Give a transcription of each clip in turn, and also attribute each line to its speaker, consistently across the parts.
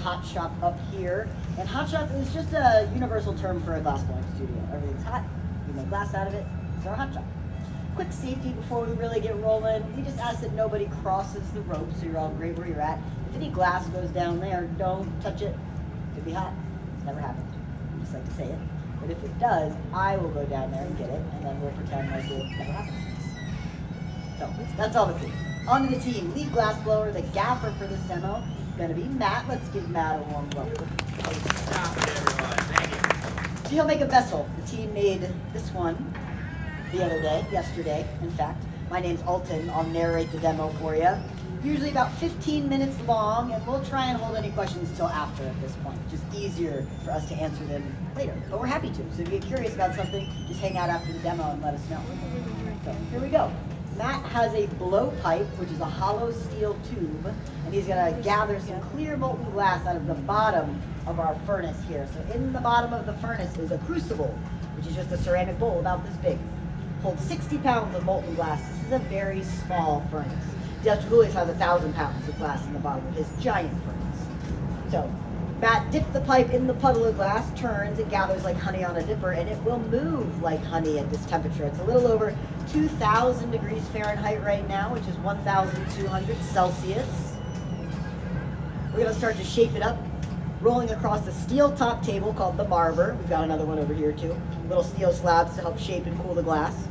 Speaker 1: hot shop up here. And hot shop is just a universal term for a glass blowing studio. Everything's hot, you make glass out of it, it's our hot shop. Quick safety before we really get rolling. We just ask that nobody crosses the rope so you're all great where you're at. If any glass goes down there, don't touch it. It could be hot. It's never happened. I just like to say it. But if it does, I will go down there and get it, and then we'll pretend like it never happened. So that's all the thing. On to the team. Lead glass blower, the gaffer for this demo is going to be Matt. Let's give Matt a warm welcome. So he'll make a vessel. The team made this one the other day, yesterday, in fact. My name's Alton. I'll narrate the demo for you. Usually about 15 minutes long, and we'll try and hold any questions until after at this point. Just easier for us to answer them later. But we're happy to. So if you're curious about something, just hang out after the demo and let us know. So here we go. Matt has a blowpipe, which is a hollow steel tube, and he's going to gather some clear molten glass out of the bottom of our furnace here. So in the bottom of the furnace is a crucible, which is just a ceramic bowl about this big. Holds 60 pounds of molten glass. This is a very small furnace. Chihuly has 1,000 pounds of glass in the bottom of his giant furnace. So Matt dips the pipe in the puddle of glass, turns, it gathers like honey on a dipper, and it will move like honey at this temperature. It's a little over 2,000 degrees Fahrenheit right now, which is 1,200 Celsius. We're going to start to shape it up, rolling across a steel top table called the marver. We've got another one over here too. Little steel slabs to help shape and cool the glass.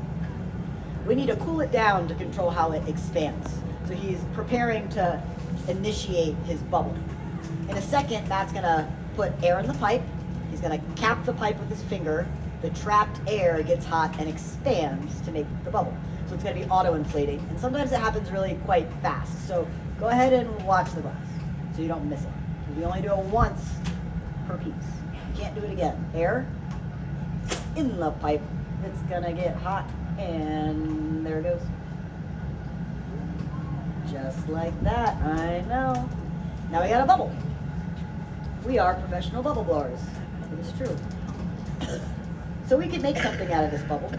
Speaker 1: We need to cool it down to control how it expands. So he's preparing to initiate his bubble. In a second, Matt's gonna put air in the pipe. He's gonna cap the pipe with his finger. The trapped air gets hot and expands to make the bubble. So it's gonna be auto-inflating. And sometimes it happens really quite fast. So go ahead and watch the glass so you don't miss it. We only do it once per piece. You can't do it again. Air in the pipe. It's gonna get hot, and there it goes. Just like that, I know. Now we got a bubble. We are professional bubble blowers. It is true. So we could make something out of this bubble,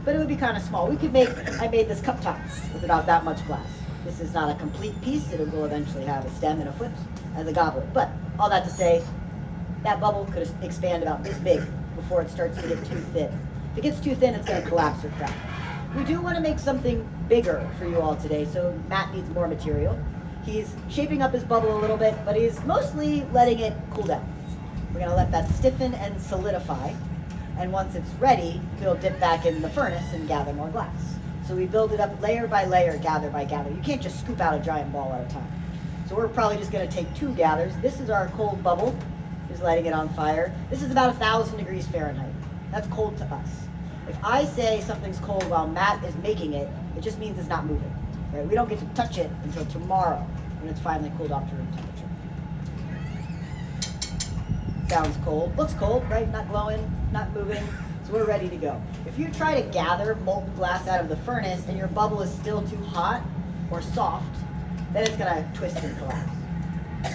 Speaker 1: but it would be kind of small. I made this cup top with about that much glass. This is not a complete piece. It will eventually have a stem and a foot and the goblet. But all that to say, that bubble could expand about this big before it starts to get too thin. If it gets too thin, it's going to collapse or crack. We do want to make something bigger for you all today, so Matt needs more material. He's shaping up his bubble a little bit, but he's mostly letting it cool down. We're going to let that stiffen and solidify, and once it's ready, he'll dip back in the furnace and gather more glass. So we build it up layer by layer, gather by gather. You can't just scoop out a giant ball at a time. So we're probably just going to take 2 gathers. This is our cold bubble. He's lighting it on fire. This is about 1,000 degrees Fahrenheit. That's cold to us. If I say something's cold while Matt is making it, it just means it's not moving. Right? We don't get to touch it until tomorrow when it's finally cooled off to room temperature. Sounds cold. Looks cold, right? Not glowing, not moving. So we're ready to go. If you try to gather molten glass out of the furnace and your bubble is still too hot or soft, then it's going to twist and collapse.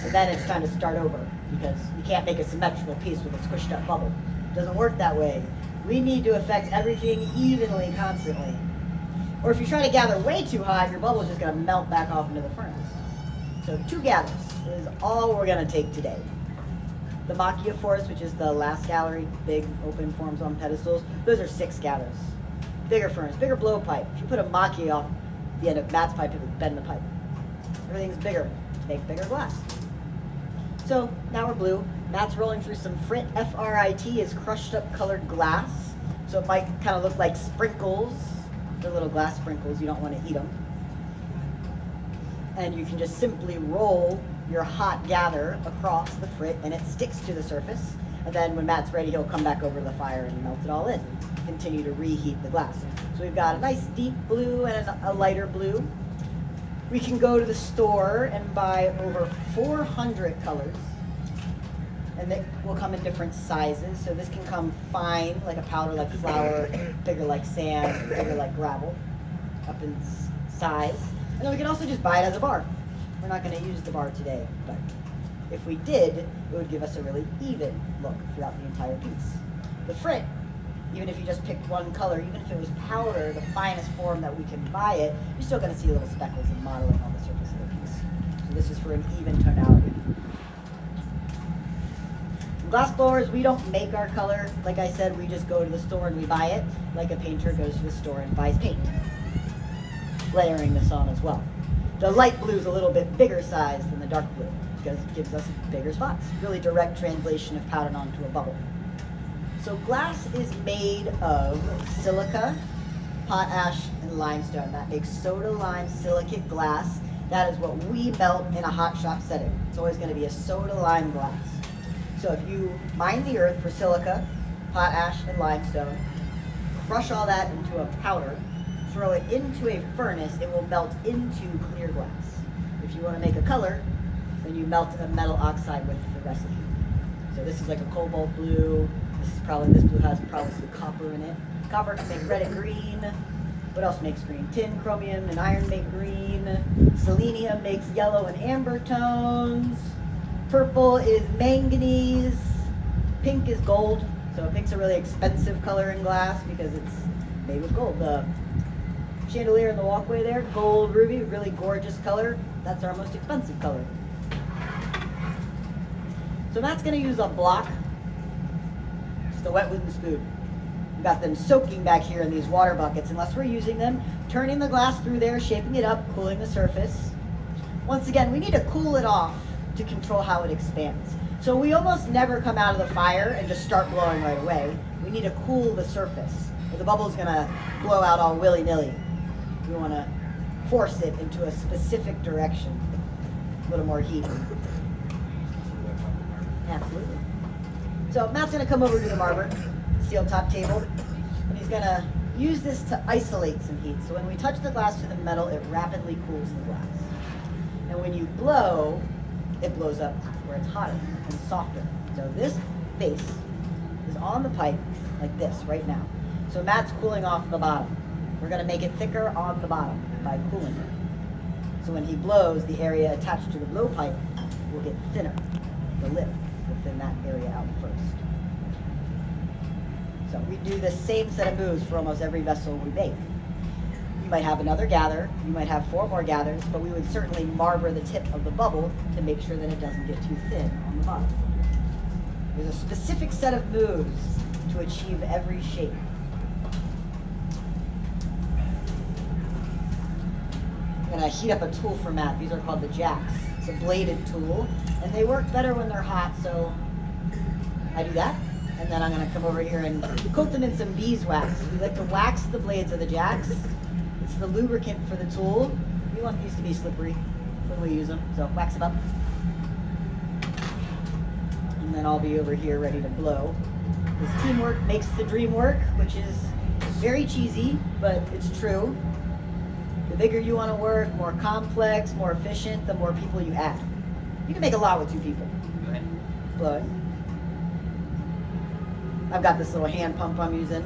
Speaker 1: So then it's time to start over because you can't make a symmetrical piece with a squished up bubble. It doesn't work that way. We need to affect everything evenly, constantly. Or if you try to gather way too hot, your bubble is just going to melt back off into the furnace. So 2 gathers is all we're going to take today. The Macchia force, which is the last gallery, big open forms on pedestals, those are 6 gathers. Bigger furnace, bigger blowpipe. If you put a Macchia off the end of Matt's pipe, it would bend the pipe. Everything's bigger to make bigger glass. So now we're blue. Matt's rolling through some frit. F-R-I-T is crushed up colored glass. So it might kind of look like sprinkles. They're little glass sprinkles. You don't want to eat them. And you can just simply roll your hot gather across the frit and it sticks to the surface. And then when Matt's ready, he'll come back over to the fire and melt it all in. Continue to reheat the glass. So we've got a nice deep blue and a lighter blue. We can go to the store and buy over 400 colors. And they will come in different sizes. So this can come fine, like a powder like flour, bigger like sand, bigger like gravel, up in size. And then we can also just buy it as a bar. We're not going to use the bar today, but if we did, it would give us a really even look throughout the entire piece. The frit, even if you just picked one color, even if it was powder, the finest form that we can buy it, you're still going to see little speckles and modeling on the surface of the piece. So this is for an even tonality. Glass blowers, we don't make our color. Like I said, we just go to the store and we buy it, like a painter goes to the store and buys paint. Layering this on as well. The light blue is a little bit bigger size than the dark blue because it gives us bigger spots. Really direct translation of pattern onto a bubble. So glass is made of silica, potash, and limestone. That makes soda lime silicate glass. That is what we melt in a hot shop setting. It's always going to be a soda lime glass. So if you mine the earth for silica, potash, and limestone, crush all that into a powder, throw it into a furnace, it will melt into clear glass. If you want to make a color, then you melt a metal oxide with the recipe. So this is like a cobalt blue. This blue has probably some copper in it. Copper can make red and green. What else makes green? Tin, chromium, and iron make green. Selenium makes yellow and amber tones. Purple is manganese. Pink is gold. So pink's a really expensive color in glass because it's made with gold. The chandelier in the walkway there, gold ruby, really gorgeous color. That's our most expensive color. So Matt's going to use a block, just a wet wooden spoon. We've got them soaking back here in these water buckets, unless we're using them, turning the glass through there, shaping it up, cooling the surface. Once again, we need to cool it off to control how it expands. So we almost never come out of the fire and just start blowing right away. We need to cool the surface, or the bubble's going to blow out all willy-nilly. We want to force it into a specific direction. A little more heat. Absolutely. So Matt's going to come over to the marber, steel top table, and he's going to use this to isolate some heat. So when we touch the glass to the metal, it rapidly cools the glass. And when you blow, it blows up where it's hotter and softer. So this base is on the pipe like this right now. So Matt's cooling off the bottom. We're going to make it thicker on the bottom by cooling it. So when he blows, the area attached to the blowpipe will get thinner. The lip will thin that area out first. So we do the same set of moves for almost every vessel we make. You might have another gather, you might have 4 more gathers, but we would certainly marber the tip of the bubble to make sure that it doesn't get too thin on the bottom. There's a specific set of moves to achieve every shape. I'm going to heat up a tool for Matt. These are called the jacks. It's a bladed tool, and they work better when they're hot, so I do that. And then I'm going to come over here and coat them in some beeswax. We like to wax the blades of the jacks. It's the lubricant for the tool. We want these to be slippery when we use them, so wax them up. And then I'll be over here ready to blow. This teamwork makes the dream work, which is very cheesy, but it's true. The bigger you want to work, more complex, more efficient, the more people you add. You can make a lot with 2 people.
Speaker 2: Go ahead.
Speaker 1: Blow it. I've got this little hand pump I'm using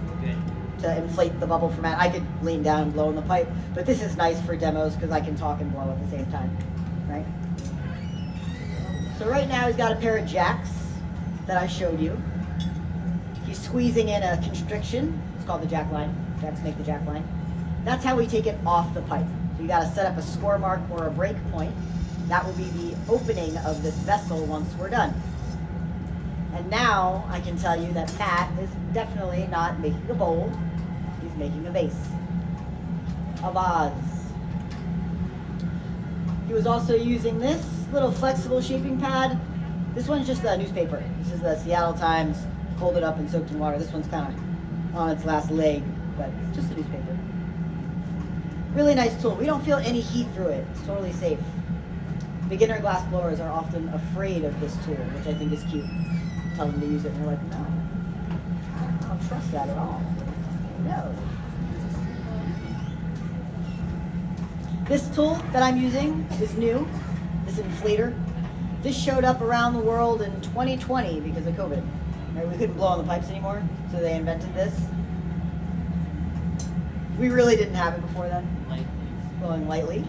Speaker 1: to inflate the bubble for Matt. I could lean down and blow in the pipe, but this is nice for demos because I can talk and blow at the same time, right? So right now he's got a pair of jacks that I showed you. He's squeezing in a constriction. It's called the jack line. Jacks make the jack line. That's how we take it off the pipe. So you got to set up a score mark or a break point. That will be the opening of this vessel once we're done. And now I can tell you that Matt is definitely not making a bowl. He's making a vase. A vase. He was also using this little flexible shaping pad. This one's just a newspaper. This is the Seattle Times, folded up and soaked in water. This one's kind of on its last leg, but it's just a newspaper. Really nice tool. We don't feel any heat through it. It's totally safe. Beginner glass blowers are often afraid of this tool, which I think is cute. Tell them to use it, and they're like, no, I don't trust that at all. No. This tool that I'm using is new, this inflator. This showed up around the world in 2020 because of COVID. Right? We couldn't blow on the pipes anymore, so they invented this. We really didn't have it before then.
Speaker 2: Lightly.
Speaker 1: Blowing lightly.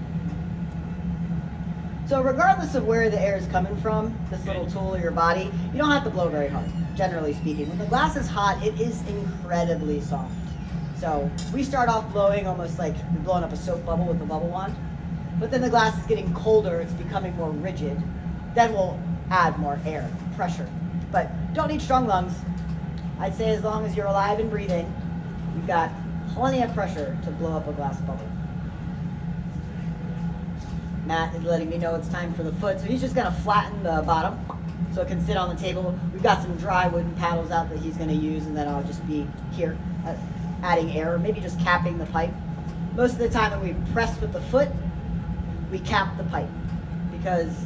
Speaker 1: So regardless of where the air is coming from, this little tool or your body, you don't have to blow very hard, generally speaking. When the glass is hot, it is incredibly soft. So we start off blowing almost like you're blowing up a soap bubble with a bubble wand. But then the glass is getting colder, it's becoming more rigid. Then we'll add more air, pressure. but don't need strong lungs. I'd say as long as you're alive and breathing, you've got plenty of pressure to blow up a glass bubble. Matt is letting me know it's time for the foot, so he's just gonna flatten the bottom so it can sit on the table. We've got some dry wooden paddles out that he's gonna use, and then I'll just be here adding air, maybe just capping the pipe. Most of the time when we press with the foot, we cap the pipe because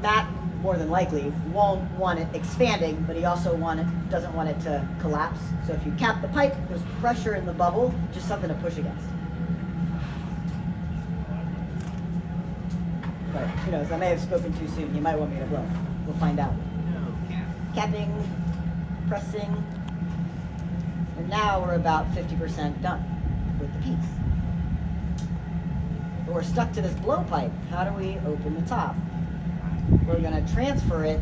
Speaker 1: Matt more than likely won't want it expanding, but he also doesn't want it to collapse. So if you cap the pipe, there's pressure in the bubble, just something to push against. But who knows, I may have spoken too soon. He might want me to blow. We'll find out. Capping, pressing, and now we're about 50% done with the piece. But we're stuck to this blowpipe. How do we open the top? We're going to transfer it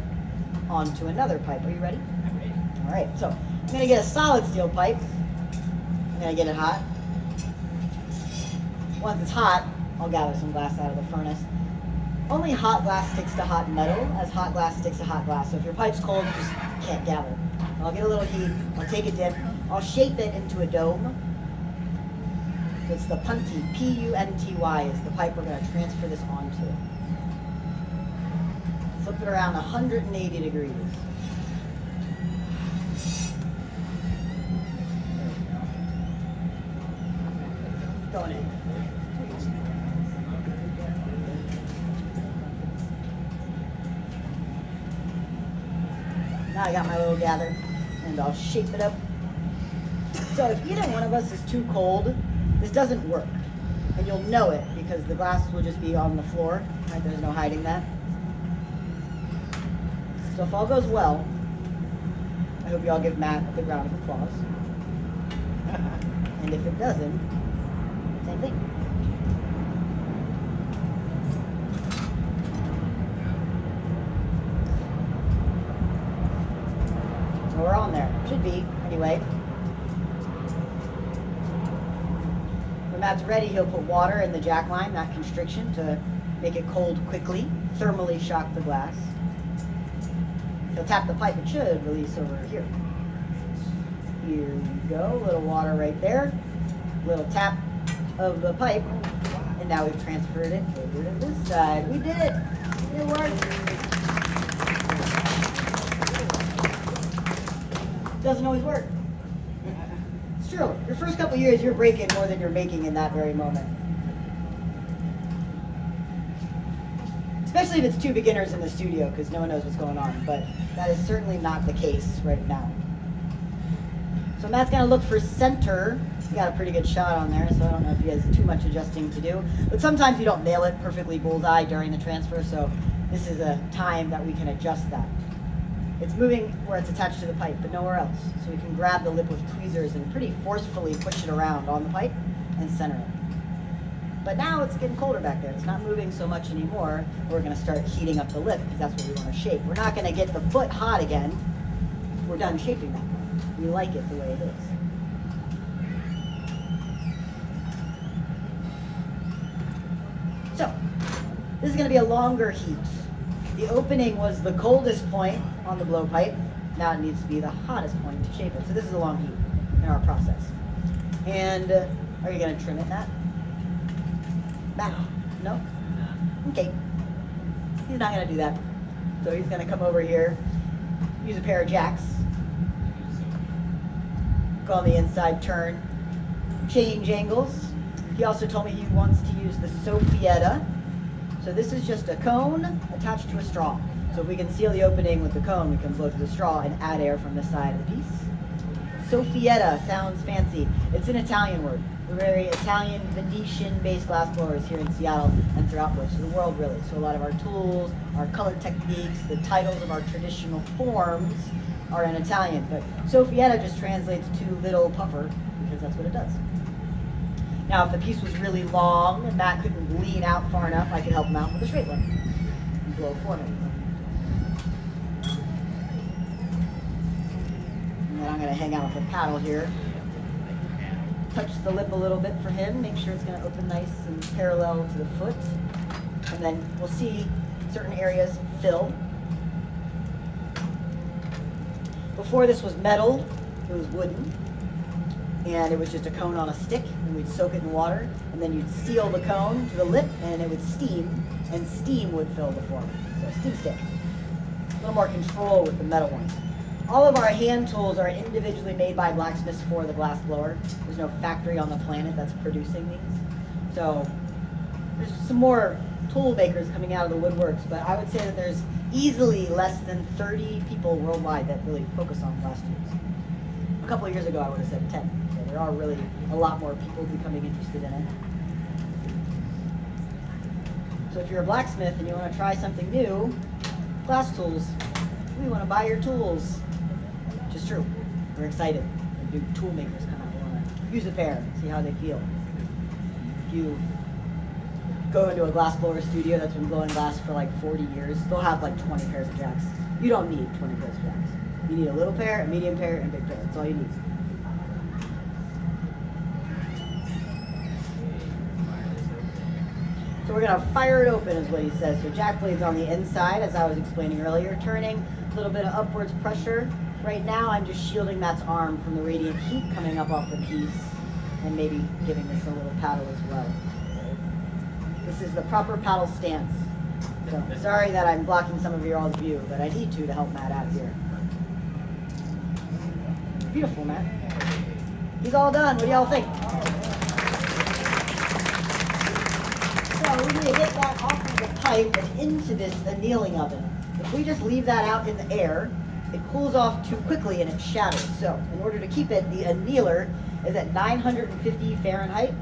Speaker 1: onto another pipe. Are you ready?
Speaker 2: I'm ready.
Speaker 1: All right, so I'm going to get a solid steel pipe. I'm going to get it hot. Once it's hot, I'll gather some glass out of the furnace. Only hot glass sticks to hot metal, as hot glass sticks to hot glass. So if your pipe's cold, you just can't gather. I'll get a little heat, I'll take a dip, I'll shape it into a dome. So it's the punty, P-U-N-T-Y, is the pipe we're going to transfer this onto. Flip it around 180 degrees. Going in. Now I got my little gather, and I'll shape it up. So if either one of us is too cold, this doesn't work. And you'll know it because the glass will just be on the floor, right? There's no hiding that. So if all goes well, I hope you all give Matt a big round of applause. And if it doesn't, same thing. So we're on there. Should be, anyway. When Matt's ready, he'll put water in the jack line, that constriction, to make it cold quickly, thermally shock the glass. He'll tap the pipe, it should release over here. Here we go, a little water right there. Little tap of the pipe, and now we've transferred it over to this side. We did it! It worked! Doesn't always work. It's true. Your first couple years, you're breaking more than you're making in that very moment. Especially if it's two beginners in the studio, because no one knows what's going on. But that is certainly not the case right now. So Matt's going to look for center. He got a pretty good shot on there, so I don't know if he has too much adjusting to do. But sometimes you don't nail it perfectly bullseye during the transfer, so this is a time that we can adjust that. It's moving where it's attached to the pipe, but nowhere else. So we can grab the lip with tweezers and pretty forcefully push it around on the pipe and center it. But now it's getting colder back there. It's not moving so much anymore. We're going to start heating up the lip because that's what we want to shape. We're not going to get the foot hot again. We're done shaping that one. We like it the way it is. So, this is going to be a longer heat. The opening was the coldest point on the blowpipe. Now it needs to be the hottest point to shape it. So this is a long heat in our process. And are you going to trim it, Matt? Matt? No? Okay. He's not going to do that. So he's going to come over here, use a pair of jacks, go on the inside turn, change angles. He also told me he wants to use the Sophietta. So this is just a cone attached to a straw. So if we can seal the opening with the cone, we can blow through the straw and add air from the side of the piece. Sophietta sounds fancy. It's an Italian word. We're very Italian, Venetian-based glass blowers here in Seattle and throughout most of the world, really. So a lot of our tools, our color techniques, the titles of our traditional forms are in Italian. But Sophietta just translates to little puffer because that's what it does. Now, if the piece was really long and Matt couldn't lean out far enough, I could help him out with a straight one and blow for him. And then I'm going to hang out with a paddle here. Touch the lip a little bit for him, make sure it's going to open nice and parallel to the foot. And then we'll see certain areas fill. Before this was metal, it was wooden, and it was just a cone on a stick, and we'd soak it in water, and then you'd seal the cone to the lip, and it would steam, and steam would fill the form. So steam stick. A little more control with the metal ones. All of our hand tools are individually made by blacksmiths for the glass blower. There's no factory on the planet that's producing these. So there's some more tool makers coming out of the woodworks, but I would say that there's easily less than 30 people worldwide that really focus on glass tools. A couple of years ago, I would have said 10. So there are really a lot more people becoming interested in it. So if you're a blacksmith and you want to try something new, glass tools, we want to buy your tools. Which is true. We're excited. The new tool makers come out. We want to use a pair, see how they feel. If you go into a glass blower studio that's been blowing glass for like 40 years, they'll have like 20 pairs of jacks. You don't need 20 pairs of jacks. You need a little pair, a medium pair, and a big pair. That's all you need. So we're going to fire it open is what he says. So jack blade's on the inside, as I was explaining earlier, turning, a little bit of upwards pressure. Right now I'm just shielding Matt's arm from the radiant heat coming up off the piece, and maybe giving this a little paddle as well. This is the proper paddle stance. So sorry that I'm blocking some of your all's view, but I need to help Matt out here. Beautiful, Matt. He's all done. What do y'all think? So we need to get that off of the pipe and into this annealing oven. If we just leave that out in the air, it cools off too quickly and it shatters. So in order to keep it, the annealer is at 950 Fahrenheit.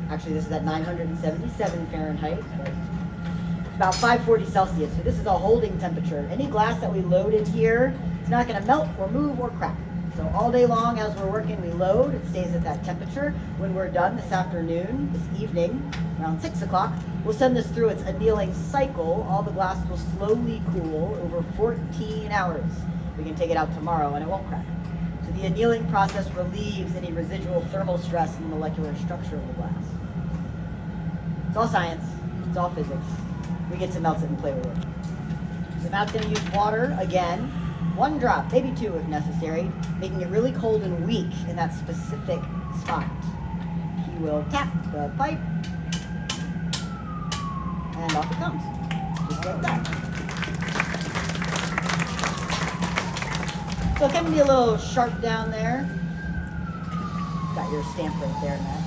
Speaker 1: Actually, this is at 977 Fahrenheit. It's about 540 Celsius. So this is a holding temperature. Any glass that we load in here, it's not going to melt or move or crack. So all day long as we're working, we load. It stays at that temperature. When we're done this afternoon, this evening, around 6 o'clock, we'll send this through its annealing cycle. All the glass will slowly cool over 14 hours. We can take it out tomorrow and it won't crack. So the annealing process relieves any residual thermal stress in the molecular structure of the glass. It's all science. It's all physics. We get to melt it and play with it. So now it's going to use water again. 1 drop, maybe 2 if necessary, making it really cold and weak in that specific spot. He will tap the pipe, and off it comes, just like that. So it can be a little sharp down there. Got your stamp right there, Matt.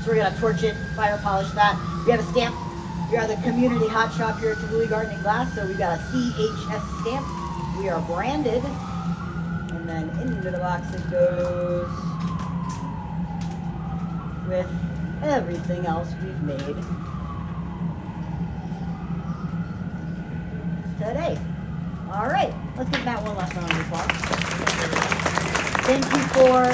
Speaker 1: So we're going to torch it, fire polish that. We have a stamp. We are the community hot shop here at Chihuly Gardening Glass, so we got a CHS stamp. We are branded, and then into the box it goes with everything else we've made today. All right, let's give Matt one last round of applause. Thank you for